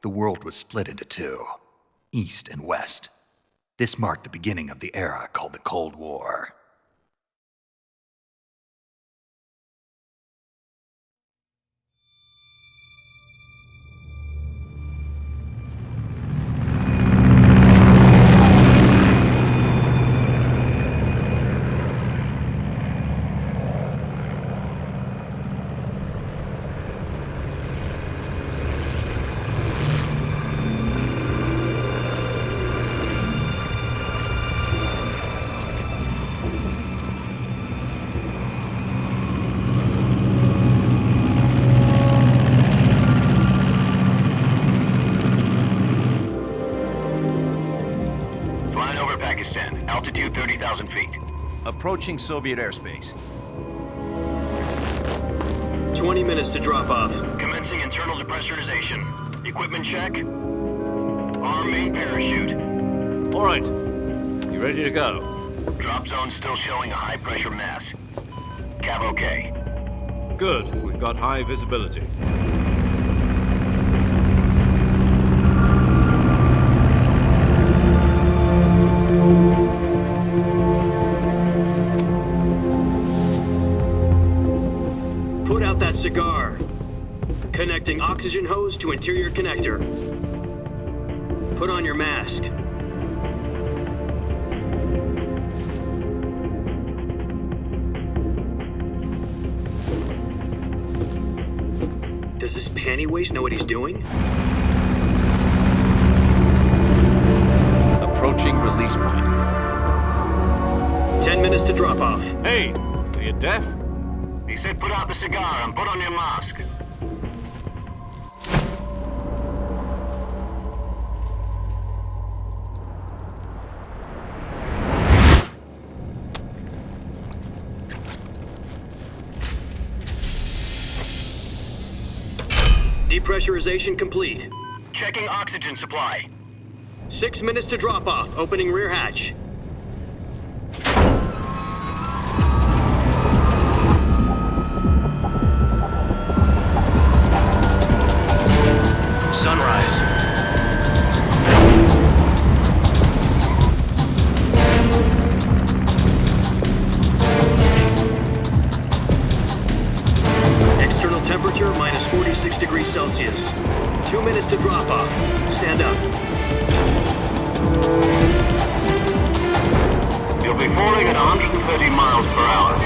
the world was split into two, East and West. This marked the beginning of the era called the Cold War. Altitude 30,000 feet. Approaching Soviet airspace. 20 minutes to drop off. Commencing internal depressurization. Equipment check. Arm main parachute. All right. You ready to go? Drop zone still showing a high pressure mass. Cav okay. Good. We've got high visibility. Put out that cigar. Connecting oxygen hose to interior connector. Put on your mask. Does this panty waste know what he's doing? Approaching release point. 10 minutes to drop off. Hey, are you deaf? He said put out the cigar and put on your mask. Depressurization complete. Checking oxygen supply. 6 minutes to drop off. Opening rear hatch. Sunrise. External temperature minus 46 degrees Celsius. 2 minutes to drop off. Stand up. You'll be falling at 130 miles per hour.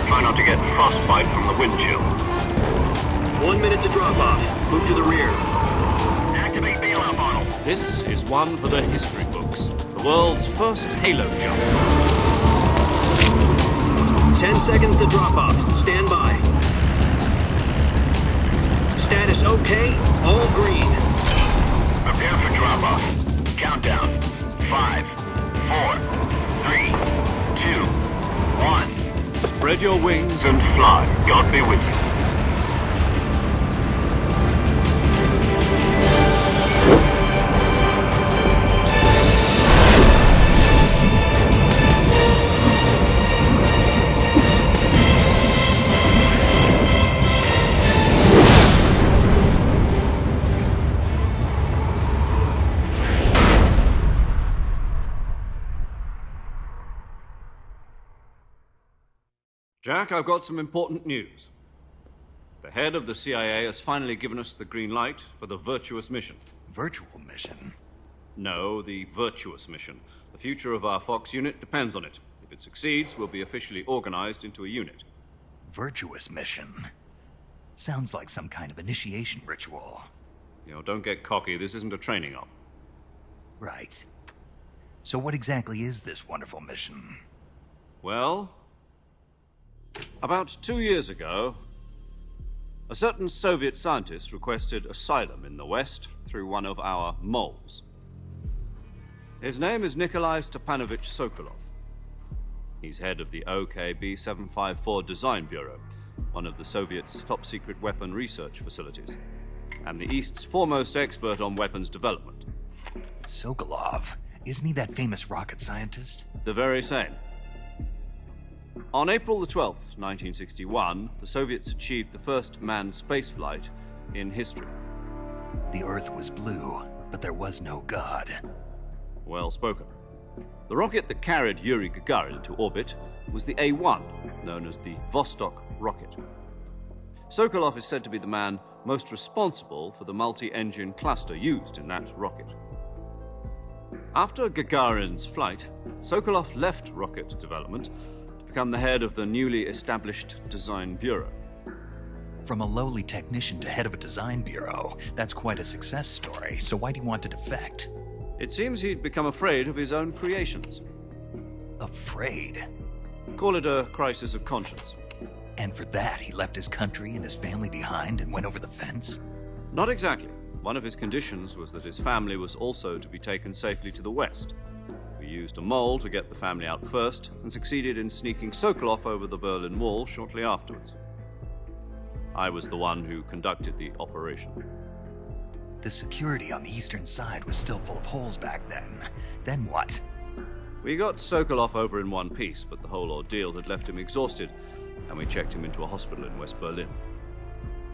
Try not to get frostbite from the wind chill. 1 minute to drop off. Move to the rear. Activate bailout model. This is one for the history books. The world's first halo jump. 10 seconds to drop off. Stand by. Status okay. All green. Prepare for drop off. Countdown. 5, 4, 3, 2, 1. Spread your wings And fly. God be with you. Jack, I've got some important news. The head of the CIA has finally given us the green light for the virtuous mission. Virtual mission? No, the virtuous mission. The future of our Fox unit depends on it. If it succeeds, we'll be officially organized into a unit. Virtuous mission? Sounds like some kind of initiation ritual. You know, don't get cocky. This isn't a training op. Right. So what exactly is this wonderful mission? Well, about 2 years ago, a certain Soviet scientist requested asylum in the West through one of our moles. His name is Nikolai Stepanovich Sokolov. He's head of the OKB-754 Design Bureau, one of the Soviets' top-secret weapon research facilities, and the East's foremost expert on weapons development. Sokolov? Isn't he that famous rocket scientist? The very same. On April the 12th, 1961, the Soviets achieved the first manned spaceflight in history. The Earth was blue, but there was no God. Well spoken. The rocket that carried Yuri Gagarin into orbit was the A-1, known as the Vostok rocket. Sokolov is said to be the man most responsible for the multi-engine cluster used in that rocket. After Gagarin's flight, Sokolov left rocket development to become the head of the newly established Design Bureau. From a lowly technician to head of a design bureau, that's quite a success story, so why do you want to defect? It seems he'd become afraid of his own creations. Afraid? Call it a crisis of conscience. And for that, he left his country and his family behind and went over the fence? Not exactly. One of his conditions was that his family was also to be taken safely to the west. We used a mole to get the family out first and succeeded in sneaking Sokolov over the Berlin Wall shortly afterwards. I was the one who conducted the operation. The security on the eastern side was still full of holes back then. Then what? We got Sokolov over in one piece, but the whole ordeal had left him exhausted, and we checked him into a hospital in West Berlin.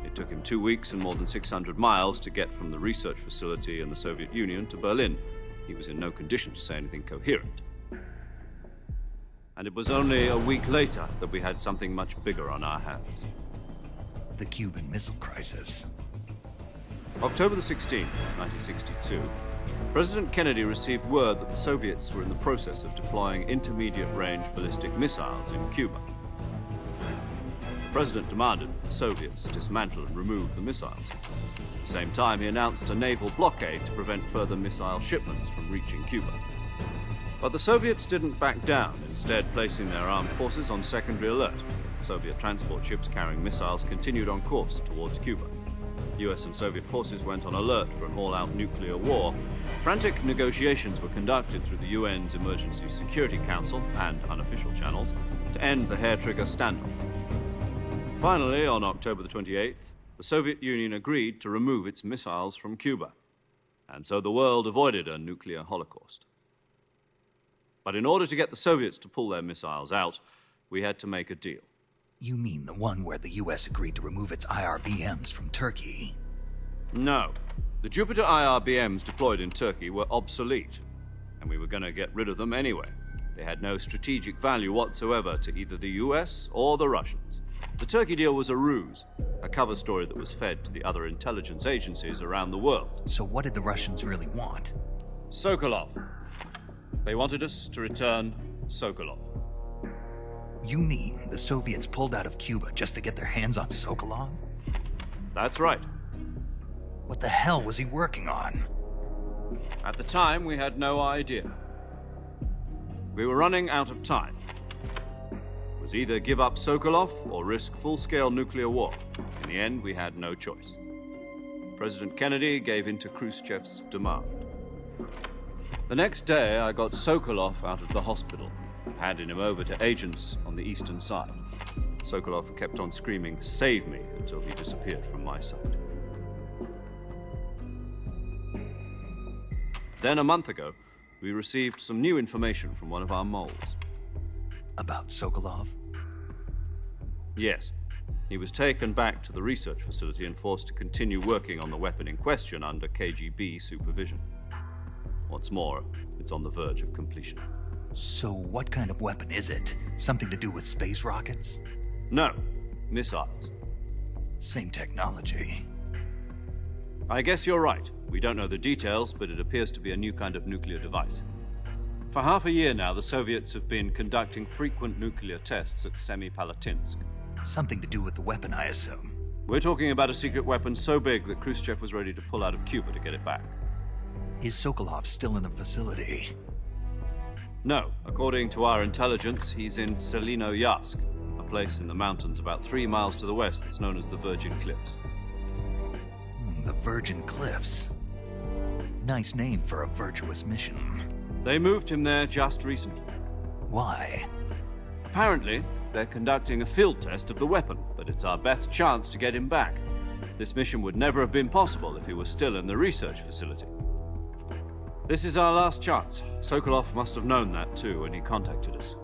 It took him 2 weeks and more than 600 miles to get from the research facility in the Soviet Union to Berlin. He was in no condition to say anything coherent. And it was only a week later that we had something much bigger on our hands. The Cuban Missile Crisis. October the 16th, 1962, President Kennedy received word that the Soviets were in the process of deploying intermediate-range ballistic missiles in Cuba. The President demanded that the Soviets dismantle and remove the missiles. At the same time, he announced a naval blockade to prevent further missile shipments from reaching Cuba. But the Soviets didn't back down, instead placing their armed forces on secondary alert. Soviet transport ships carrying missiles continued on course towards Cuba. US and Soviet forces went on alert for an all-out nuclear war. Frantic negotiations were conducted through the UN's Emergency Security Council and unofficial channels to end the hair-trigger standoff. Finally, on October the 28th, the Soviet Union agreed to remove its missiles from Cuba, and so the world avoided a nuclear holocaust. But in order to get the Soviets to pull their missiles out, we had to make a deal. You mean the one where the US agreed to remove its IRBMs from Turkey? No. The Jupiter IRBMs deployed in Turkey were obsolete, and we were going to get rid of them anyway. They had no strategic value whatsoever to either the US or the Russians. The Turkey deal was a ruse, a cover story that was fed to the other intelligence agencies around the world. So what did the Russians really want? Sokolov. They wanted us to return Sokolov. You mean the Soviets pulled out of Cuba just to get their hands on Sokolov? That's right. What the hell was he working on? At the time, we had no idea. We were running out of time. It was either give up Sokolov or risk full-scale nuclear war. In the end, we had no choice. President Kennedy gave in to Khrushchev's demand. The next day, I got Sokolov out of the hospital, handing him over to agents on the eastern side. Sokolov kept on screaming, "Save me," until he disappeared from my sight. Then a month ago, we received some new information from one of our moles. About Sokolov? Yes. He was taken back to the research facility and forced to continue working on the weapon in question under KGB supervision. What's more, it's on the verge of completion. So what kind of weapon is it? Something to do with space rockets? No, missiles. Same technology. I guess you're right. We don't know the details, but it appears to be a new kind of nuclear device. For half a year now, the Soviets have been conducting frequent nuclear tests at Semipalatinsk. Something to do with the weapon, I assume. We're talking about a secret weapon so big that Khrushchev was ready to pull out of Cuba to get it back. Is Sokolov still in the facility? No. According to our intelligence, he's in Tselinoyarsk, a place in the mountains about 3 miles to the west that's known as the Virgin Cliffs. The Virgin Cliffs. Nice name for a virtuous mission. They moved him there just recently. Why? Apparently, they're conducting a field test of the weapon, but it's our best chance to get him back. This mission would never have been possible if he was still in the research facility. This is our last chance. Sokolov must have known that too when he contacted us.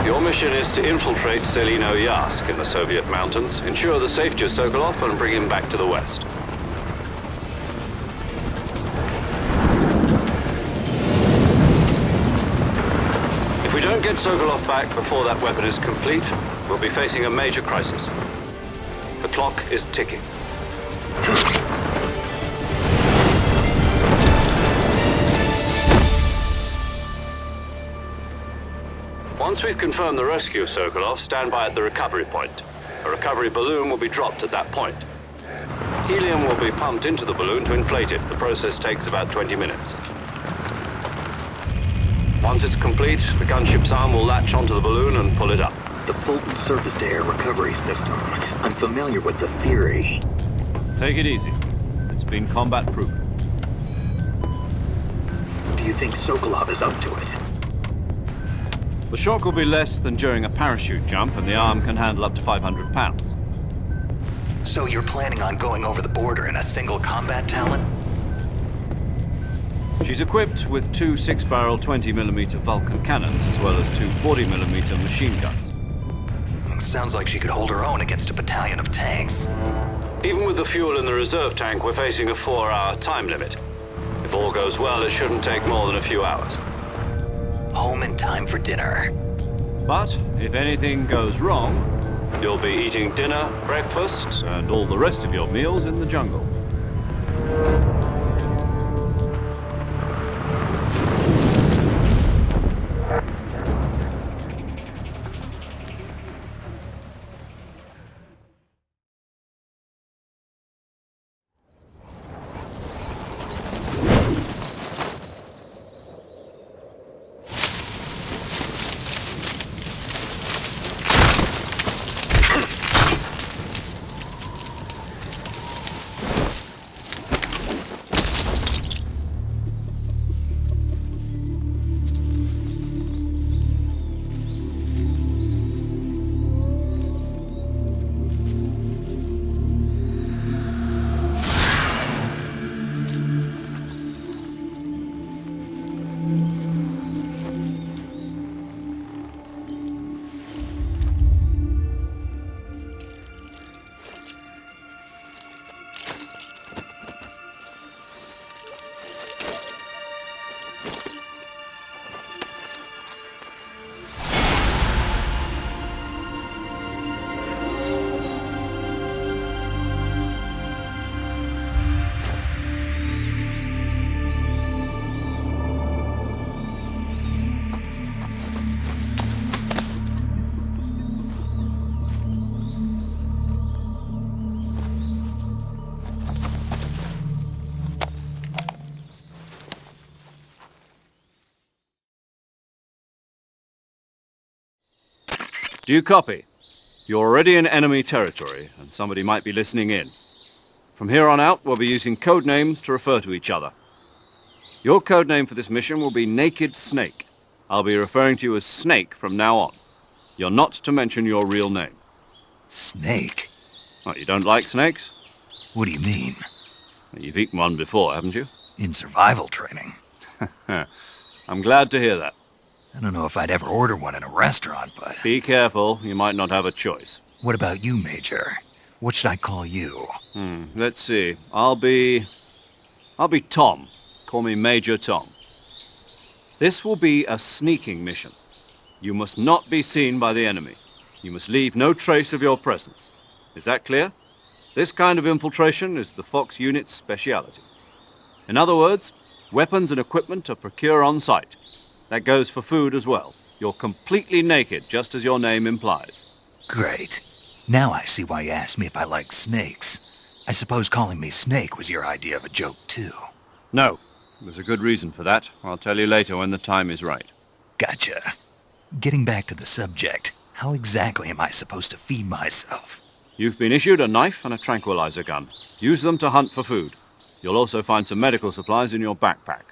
Your mission is to infiltrate Tselinoyarsk in the Soviet mountains, ensure the safety of Sokolov, and bring him back to the West. If we don't get Sokolov back before that weapon is complete, we'll be facing a major crisis. The clock is ticking. Once we've confirmed the rescue of Sokolov, stand by at the recovery point. A recovery balloon will be dropped at that point. Helium will be pumped into the balloon to inflate it. The process takes about 20 minutes. Once it's complete, the gunship's arm will latch onto the balloon and pull it up. The Fulton surface-to-air recovery system. I'm familiar with the theory. Take it easy. It's been combat-proven. Do you think Sokolov is up to it? The shock will be less than during a parachute jump, and the arm can handle up to 500 pounds. So you're planning on going over the border in a single combat Talon? She's equipped with two 6-barrel 20mm Vulcan cannons, as well as two 40mm machine guns. Sounds like she could hold her own against a battalion of tanks. Even with the fuel in the reserve tank, we're facing a 4-hour time limit. If all goes well, it shouldn't take more than a few hours. Home in time for dinner. But if anything goes wrong, You'll be eating dinner, breakfast, and all the rest of your meals in the jungle. Do you copy? You're already in enemy territory, and somebody might be listening in. From here on out, we'll be using code names to refer to each other. Your code name for this mission will be Naked Snake. I'll be referring to you as Snake from now on. You're not to mention your real name. Snake? What, you don't like snakes? What do you mean? You've eaten one before, haven't you? In survival training. I'm glad to hear that. I don't know if I'd ever order one in a restaurant, but... Be careful, you might not have a choice. What about you, Major? What should I call you? Let's see. I'll be Tom. Call me Major Tom. This will be a sneaking mission. You must not be seen by the enemy. You must leave no trace of your presence. Is that clear? This kind of infiltration is the Fox unit's speciality. In other words, weapons and equipment are procured on site. That goes for food as well. You're completely naked, just as your name implies. Great. Now I see why you asked me if I like snakes. I suppose calling me Snake was your idea of a joke, too. No. There's a good reason for that. I'll tell you later when the time is right. Gotcha. Getting back to the subject, how exactly am I supposed to feed myself? You've been issued a knife and a tranquilizer gun. Use them to hunt for food. You'll also find some medical supplies in your backpack.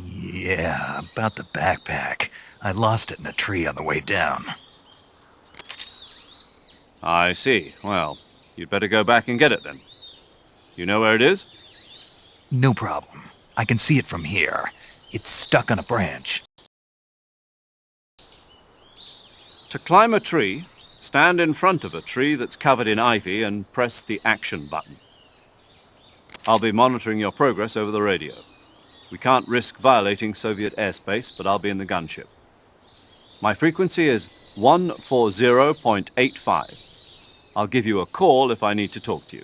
Yeah, about the backpack. I lost it in a tree on the way down. I see. Well, you'd better go back and get it then. You know where it is? No problem. I can see it from here. It's stuck on a branch. To climb a tree, stand in front of a tree that's covered in ivy and press the action button. I'll be monitoring your progress over the radio. We can't risk violating Soviet airspace, but I'll be in the gunship. My frequency is 140.85. I'll give you a call if I need to talk to you.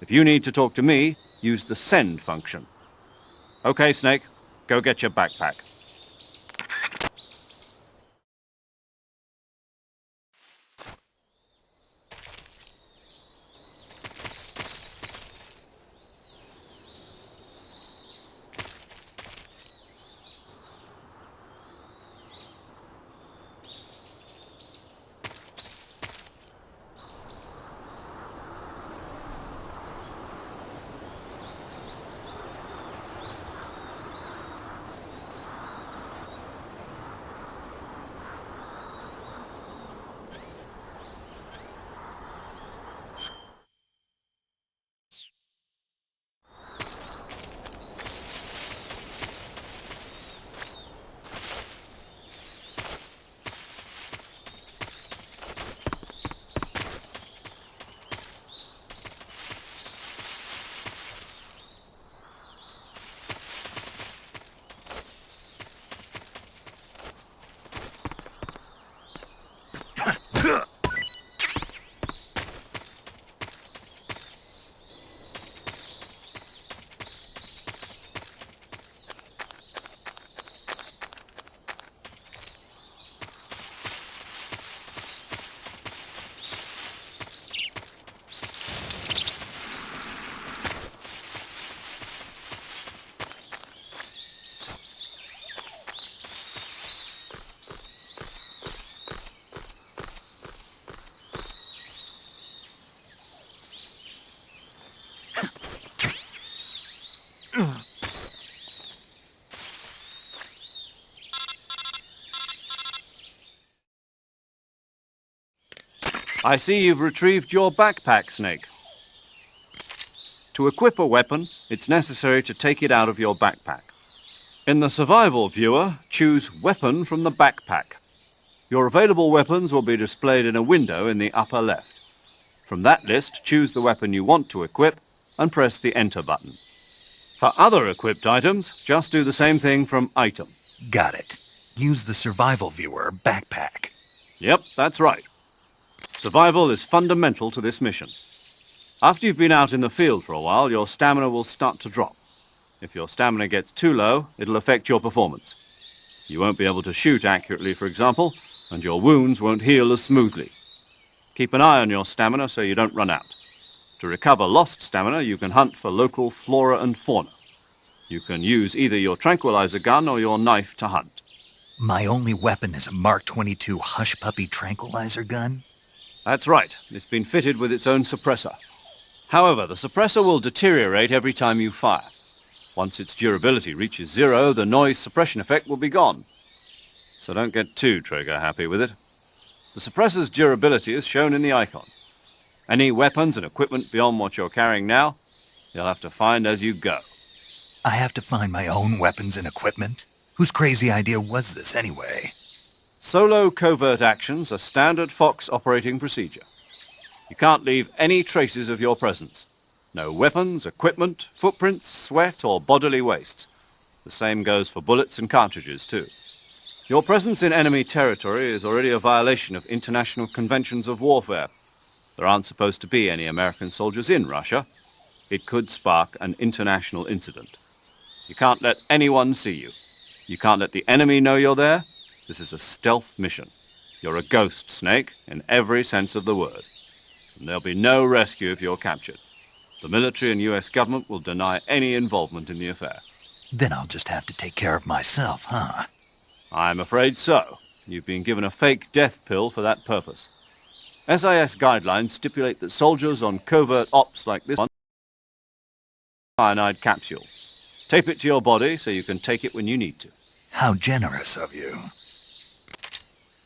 If you need to talk to me, use the send function. Okay, Snake, go get your backpack. I see you've retrieved your backpack, Snake. To equip a weapon, it's necessary to take it out of your backpack. In the survival viewer, choose Weapon from the backpack. Your available weapons will be displayed in a window in the upper left. From that list, choose the weapon you want to equip and press the Enter button. For other equipped items, just do the same thing from Item. Got it. Use the survival viewer backpack. Yep, that's right. Survival is fundamental to this mission. After you've been out in the field for a while, your stamina will start to drop. If your stamina gets too low, it'll affect your performance. You won't be able to shoot accurately, for example, and your wounds won't heal as smoothly. Keep an eye on your stamina so you don't run out. To recover lost stamina, you can hunt for local flora and fauna. You can use either your tranquilizer gun or your knife to hunt. My only weapon is a Mark 22 Hush Puppy tranquilizer gun? That's right. It's been fitted with its own suppressor. However, the suppressor will deteriorate every time you fire. Once its durability reaches 0, the noise suppression effect will be gone. So don't get too trigger-happy with it. The suppressor's durability is shown in the icon. Any weapons and equipment beyond what you're carrying now, you'll have to find as you go. I have to find my own weapons and equipment? Whose crazy idea was this anyway? Solo covert actions are standard Fox operating procedure. You can't leave any traces of your presence. No weapons, equipment, footprints, sweat, or bodily waste. The same goes for bullets and cartridges, too. Your presence in enemy territory is already a violation of international conventions of warfare. There aren't supposed to be any American soldiers in Russia. It could spark an international incident. You can't let anyone see you. You can't let the enemy know you're there. This is a stealth mission. You're a ghost, Snake, in every sense of the word. And there'll be no rescue if you're captured. The military and US government will deny any involvement in the affair. Then I'll just have to take care of myself, huh? I'm afraid so. You've been given a fake death pill for that purpose. SIS guidelines stipulate that soldiers on covert ops like this one cyanide capsule. Tape it to your body so you can take it when you need to. How generous of you.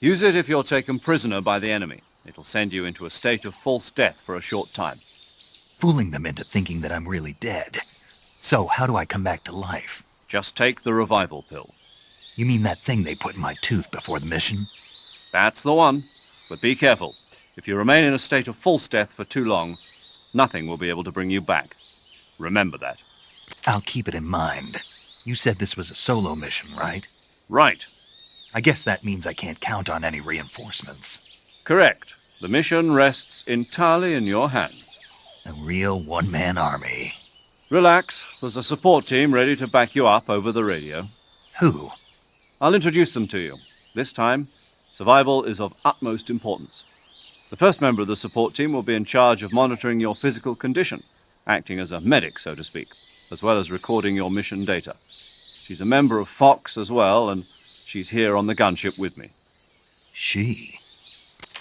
Use it if you're taken prisoner by the enemy. It'll send you into a state of false death for a short time. Fooling them into thinking that I'm really dead. So how do I come back to life? Just take the revival pill. You mean that thing they put in my tooth before the mission? That's the one. But be careful. If you remain in a state of false death for too long, nothing will be able to bring you back. Remember that. I'll keep it in mind. You said this was a solo mission, right? Right. I guess that means I can't count on any reinforcements. Correct. The mission rests entirely in your hands. A real one-man army. Relax. There's a support team ready to back you up over the radio. Who? I'll introduce them to you. This time, survival is of utmost importance. The first member of the support team will be in charge of monitoring your physical condition, acting as a medic, so to speak, as well as recording your mission data. She's a member of Fox as well, and she's here on the gunship with me. She?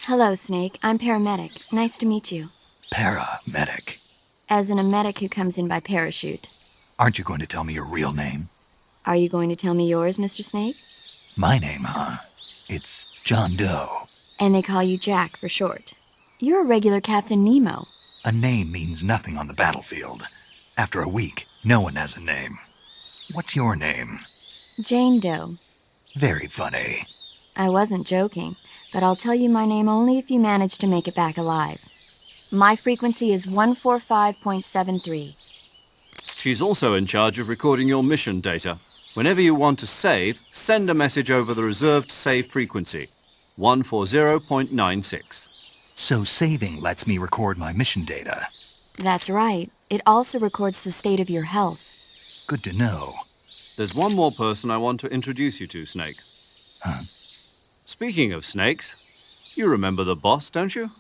Hello, Snake. I'm paramedic. Nice to meet you. Paramedic. As in a medic who comes in by parachute. Aren't you going to tell me your real name? Are you going to tell me yours, Mr. Snake? My name, huh? It's John Doe. And they call you Jack for short. You're a regular Captain Nemo. A name means nothing on the battlefield. After a week, no one has a name. What's your name? Jane Doe. Very funny. I wasn't joking, but I'll tell you my name only if you manage to make it back alive. My frequency is 145.73. She's also in charge of recording your mission data. Whenever you want to save, send a message over the reserved save frequency, 140.96. So saving lets me record my mission data. That's right. It also records the state of your health. Good to know. There's one more person I want to introduce you to, Snake. Huh? Speaking of snakes, you remember the boss, don't you?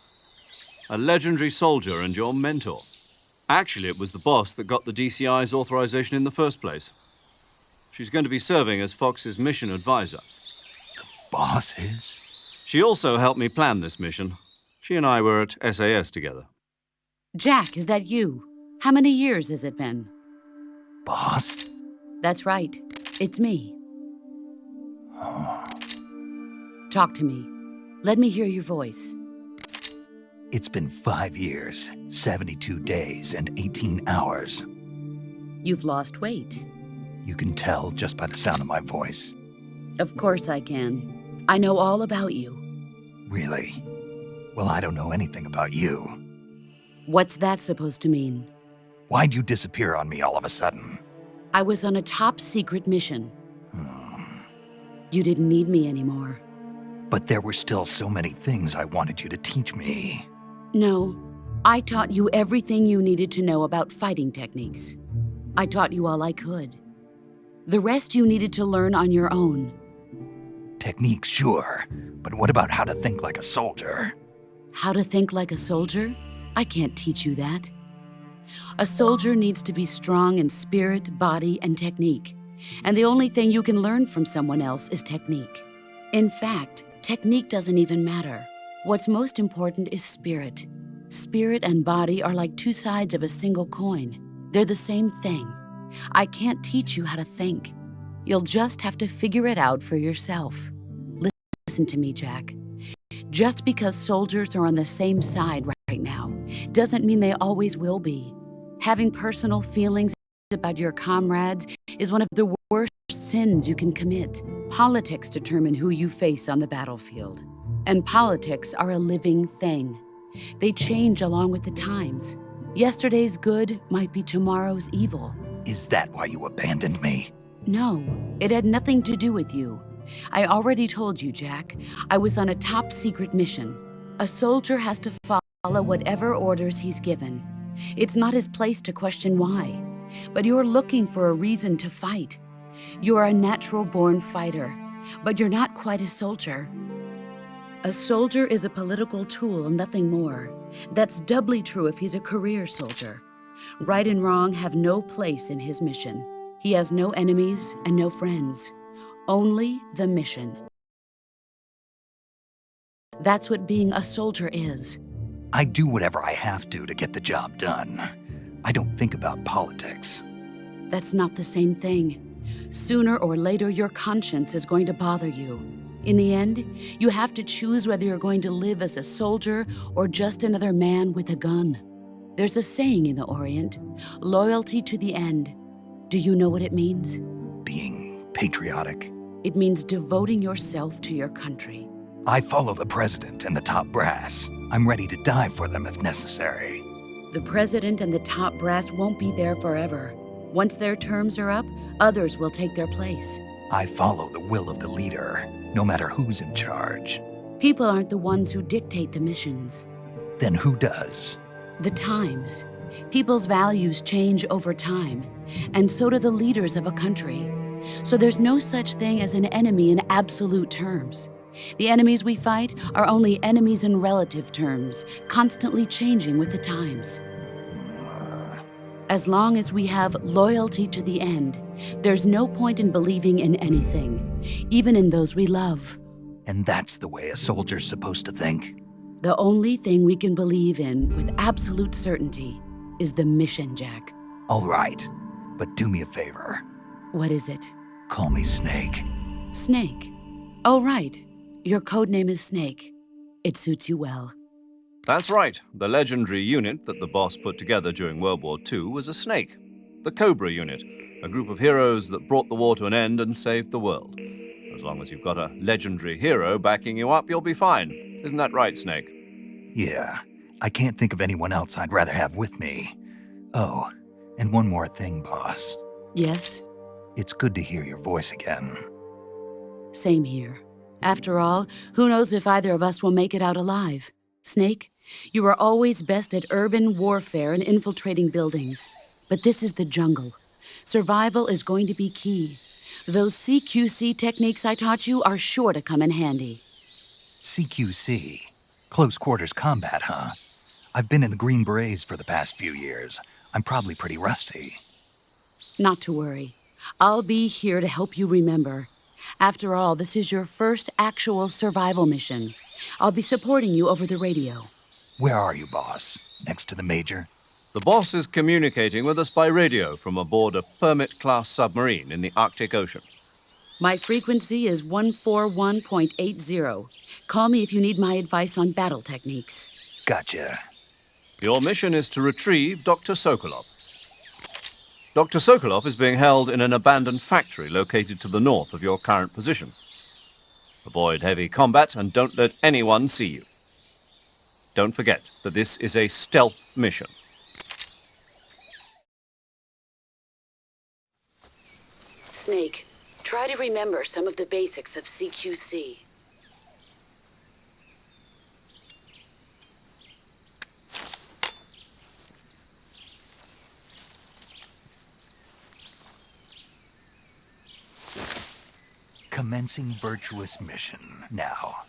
A legendary soldier and your mentor. Actually, it was the boss that got the DCI's authorization in the first place. She's going to be serving as Fox's mission advisor. Boss is? She also helped me plan this mission. She and I were at SAS together. Jack, is that you? How many years has it been? Boss? That's right. It's me. Talk to me. Let me hear your voice. It's been 5 years, 72 days, and 18 hours. You've lost weight. You can tell just by the sound of my voice. Of course I can. I know all about you. Really? Well, I don't know anything about you. What's that supposed to mean? Why'd you disappear on me all of a sudden? I was on a top-secret mission. You didn't need me anymore. But there were still so many things I wanted you to teach me. No, I taught you everything you needed to know about fighting techniques. I taught you all I could. The rest you needed to learn on your own. Techniques, sure. But what about how to think like a soldier? How to think like a soldier? I can't teach you that. A soldier needs to be strong in spirit, body, and technique. And the only thing you can learn from someone else is technique. In fact, technique doesn't even matter. What's most important is spirit. Spirit and body are like two sides of a single coin. They're the same thing. I can't teach you how to think. You'll just have to figure it out for yourself. Listen to me, Jack. Just because soldiers are on the same side right now doesn't mean they always will be. Having personal feelings about your comrades is one of the worst sins you can commit. Politics determine who you face on the battlefield. And politics are a living thing. They change along with the times. Yesterday's good might be tomorrow's evil. Is that why you abandoned me? No, it had nothing to do with you. I already told you, Jack. I was on a top-secret mission. A soldier has to follow whatever orders he's given. It's not his place to question why. But you're looking for a reason to fight. You're a natural-born fighter, but you're not quite a soldier. A soldier is a political tool, nothing more. That's doubly true if he's a career soldier. Right and wrong have no place in his mission. He has no enemies and no friends. Only the mission. That's what being a soldier is. I do whatever I have to get the job done. I don't think about politics. That's not the same thing. Sooner or later, your conscience is going to bother you. In the end, you have to choose whether you're going to live as a soldier or just another man with a gun. There's a saying in the Orient, loyalty to the end. Do you know what it means? Being patriotic. It means devoting yourself to your country. I follow the president and the top brass. I'm ready to die for them if necessary. The president and the top brass won't be there forever. Once their terms are up, others will take their place. I follow the will of the leader, no matter who's in charge. People aren't the ones who dictate the missions. Then who does? The times. People's values change over time, and so do the leaders of a country. So there's no such thing as an enemy in absolute terms. The enemies we fight are only enemies in relative terms, constantly changing with the times. As long as we have loyalty to the end, there's no point in believing in anything, even in those we love. And that's the way a soldier's supposed to think? The only thing we can believe in with absolute certainty is the mission, Jack. All right, but do me a favor. What is it? Call me Snake. Snake. Oh, right. Your code name is Snake. It suits you well. That's right. The legendary unit that the boss put together during World War II was a snake. The Cobra unit, a group of heroes that brought the war to an end and saved the world. As long as you've got a legendary hero backing you up, you'll be fine. Isn't that right, Snake? Yeah, I can't think of anyone else I'd rather have with me. Oh, and one more thing, boss. Yes? It's good to hear your voice again. Same here. After all, who knows if either of us will make it out alive? Snake, you are always best at urban warfare and infiltrating buildings. But this is the jungle. Survival is going to be key. Those CQC techniques I taught you are sure to come in handy. CQC? Close quarters combat, huh? I've been in the Green Berets for the past few years. I'm probably pretty rusty. Not to worry. I'll be here to help you remember. After all, this is your first actual survival mission. I'll be supporting you over the radio. Where are you, boss? Next to the Major? The boss is communicating with us by radio from aboard a Permit-class submarine in the Arctic Ocean. My frequency is 141.80. Call me if you need my advice on battle techniques. Gotcha. Your mission is to retrieve Dr. Sokolov. Dr. Sokolov is being held in an abandoned factory located to the north of your current position. Avoid heavy combat and don't let anyone see you. Don't forget that this is a stealth mission. Snake, try to remember some of the basics of CQC. Commencing virtuous mission now.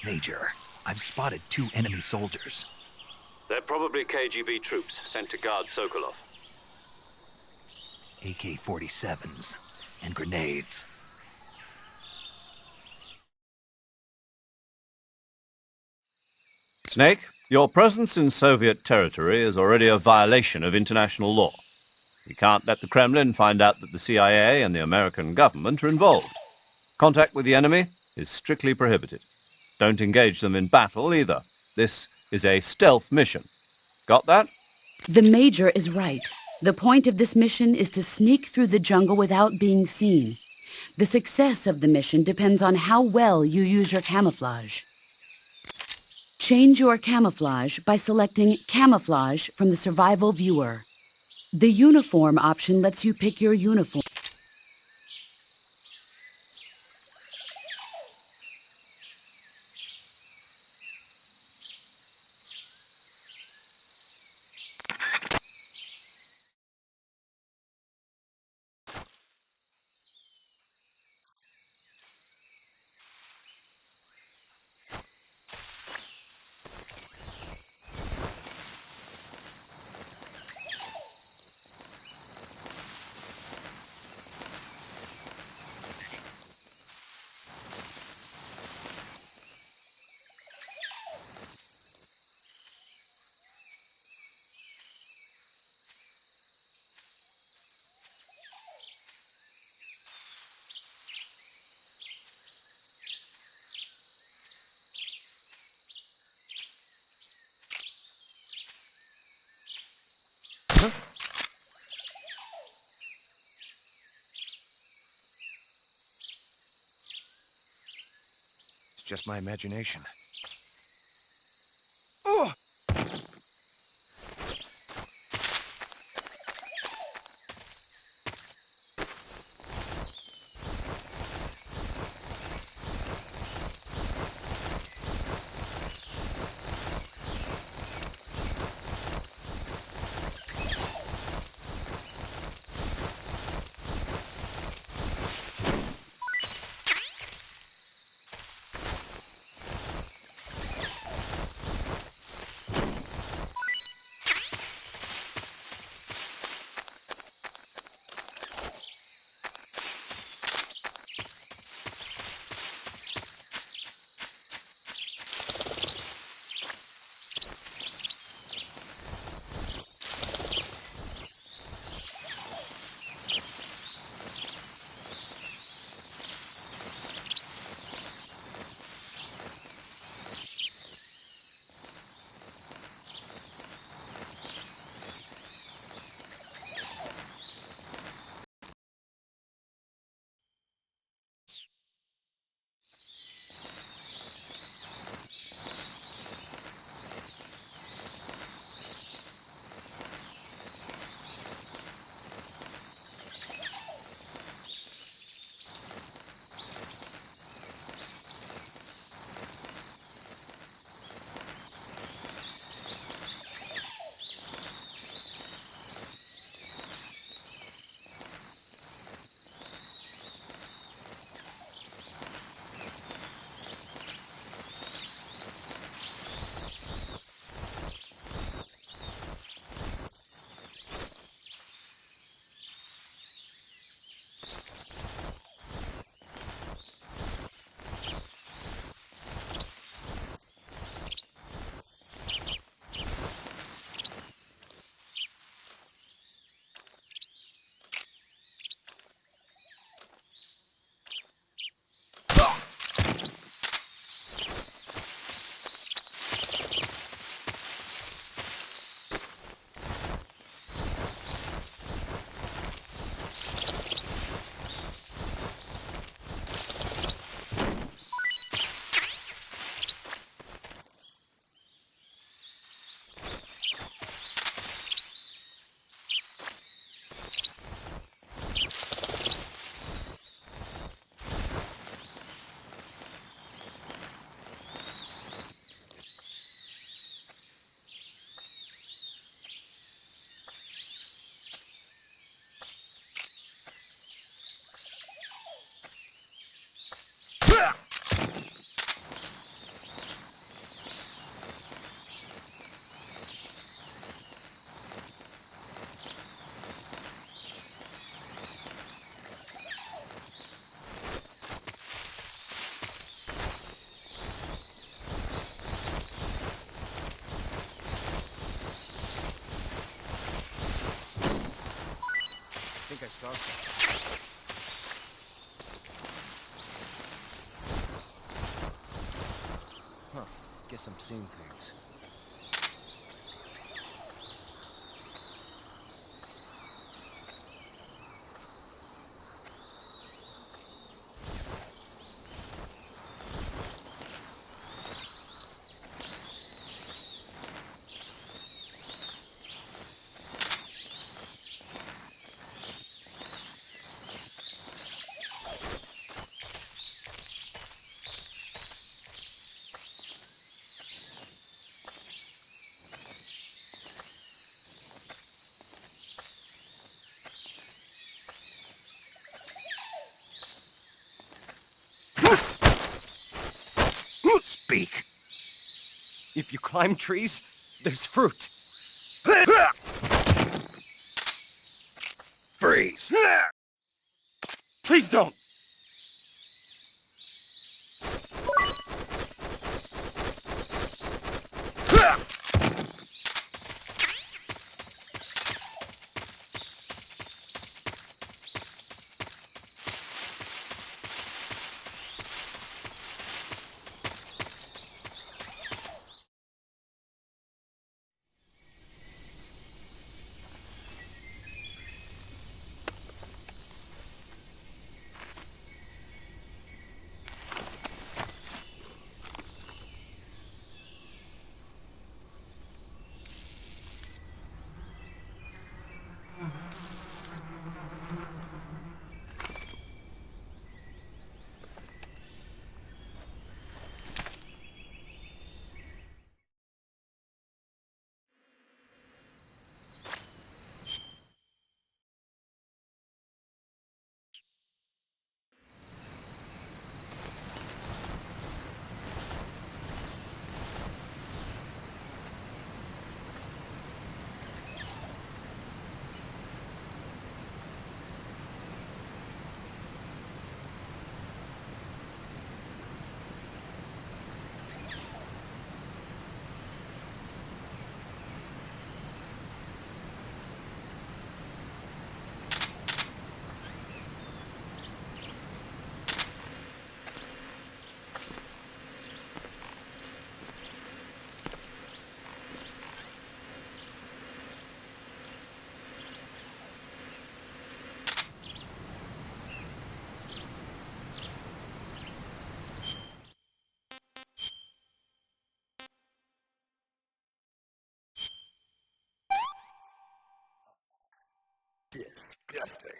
Major, I've spotted 2 enemy soldiers. They're probably KGB troops sent to guard Sokolov. AK-47s and grenades. Snake, your presence in Soviet territory is already a violation of international law. We can't let the Kremlin find out that the CIA and the American government are involved. Contact with the enemy is strictly prohibited. Don't engage them in battle either. This is a stealth mission. Got that? The Major is right. The point of this mission is to sneak through the jungle without being seen. The success of the mission depends on how well you use your camouflage. Change your camouflage by selecting Camouflage from the Survival Viewer. The Uniform option lets you pick your uniform. It's just my imagination. think I saw something. Huh. Guess I'm seeing things. Speak. If you climb trees, there's fruit. Freeze. Please don't! Disgusting.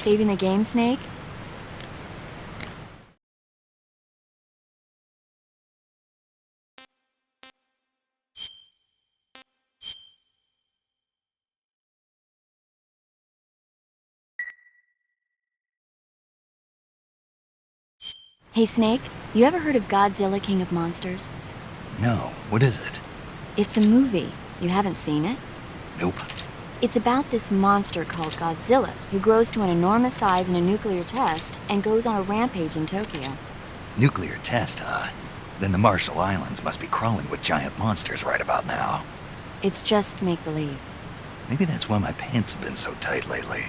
Saving the game, Snake? Hey, Snake, you ever heard of Godzilla King of Monsters? No, what is it? It's a movie. You haven't seen it? Nope. It's about this monster called Godzilla, who grows to an enormous size in a nuclear test and goes on a rampage in Tokyo. Nuclear test, huh? Then the Marshall Islands must be crawling with giant monsters right about now. It's just make-believe. Maybe that's why my pants have been so tight lately.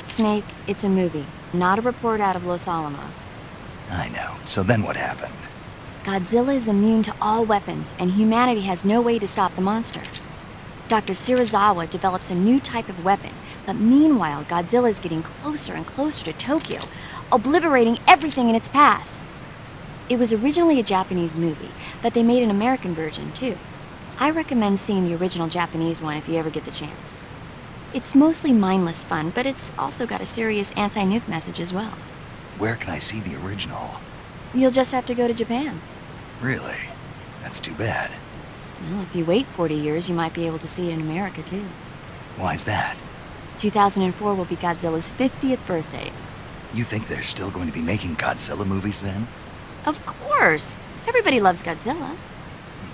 Snake, it's a movie, not a report out of Los Alamos. I know. So then what happened? Godzilla is immune to all weapons, and humanity has no way to stop the monster. Dr. Shirazawa develops a new type of weapon, but meanwhile, Godzilla is getting closer and closer to Tokyo, obliterating everything in its path. It was originally a Japanese movie, but they made an American version, too. I recommend seeing the original Japanese one if you ever get the chance. It's mostly mindless fun, but it's also got a serious anti-nuke message as well. Where can I see the original? You'll just have to go to Japan. Really? That's too bad. Well, if you wait 40 years, you might be able to see it in America, too. Why's that? 2004 will be Godzilla's 50th birthday. You think they're still going to be making Godzilla movies then? Of course! Everybody loves Godzilla.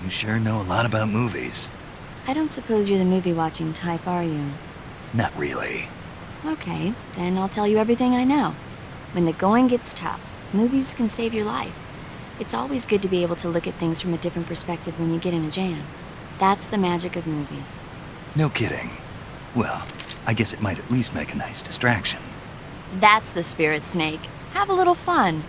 You sure know a lot about movies. I don't suppose you're the movie-watching type, are you? Not really. Okay, then I'll tell you everything I know. When the going gets tough, movies can save your life. It's always good to be able to look at things from a different perspective when you get in a jam. That's the magic of movies. No kidding. Well, I guess it might at least make a nice distraction. That's the spirit, Snake. Have a little fun.